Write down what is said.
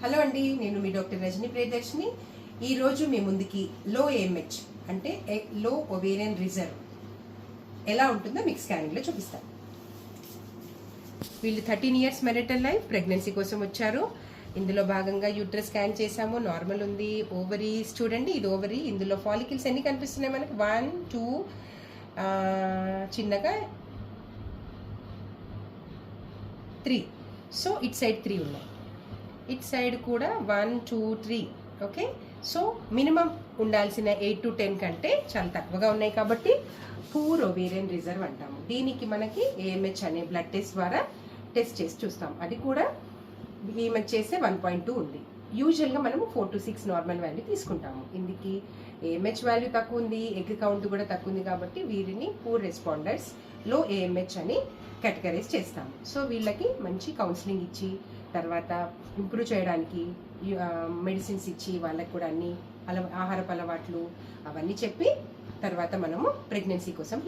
Hello అండి, నేను మీ doctor Rajani Priyadarshini. ఈరోజు మీ ముందుకి లో ఏఎంహెచ్ అంటే లో ఓవేరియన్ రిజర్వ్ ఎలా ఉంటుందో మీకు స్కానింగ్లో చూపిస్తాను. వీళ్ళు 13 years మెరిటల్ లైఫ్ ప్రెగ్నెన్సీ కోసం వచ్చారు. ఇందులో భాగంగా యూట్రస్ స్కాన్ చేసాము, నార్మల్ ఉంది. ఓవరీస్ చూడండి, ఇది ఓవరీ. ఇందులో ఫాలికల్స్ ఎన్ని కనిపిస్తున్నాయి మనకి? 1 2 చిన్నగా 3. సో ఇట్ సైడ్ 3 ఉన్నాయి, ఇట్ సైడ్ కూడా 1 2 3. ఓకే, సో మినిమం ఉండాల్సిన 8 to 10 కంటే చాలా తక్కువగా ఉన్నాయి కాబట్టి పూర్ ఓవేరియన్ రిజర్వ్ అంటాము. దీనికి మనకి ఏఎంహెచ్ అనే బ్లడ్ టెస్ట్ ద్వారా టెస్ట్ చేసి చూస్తాం. అది కూడా ఏఎంహెచ్ చేస్తే 1.2 ఉంది. యూజువల్గా మనము 4 to 6 నార్మల్ వాల్యూ తీసుకుంటాము. ఇందుకి ఏఎంహెచ్ వాల్యూ తక్కువ ఉంది, ఎగ్ కౌంట్ కూడా తక్కువ ఉంది కాబట్టి వీరిని పూర్ రెస్పాండర్స్ లో ఏఎంహెచ్ అని కేటగరైజ్ చేస్తాము. సో వీళ్ళకి మంచి కౌన్సిలింగ్ ఇచ్చి తర్వాత ఇంప్రూవ్ చేయడానికి మెడిసిన్స్ ఇచ్చి వాళ్ళకి కూడా అన్ని ఆహారపు అలవాట్లు అవన్నీ చెప్పి తర్వాత మనము ప్రెగ్నెన్సీ కోసం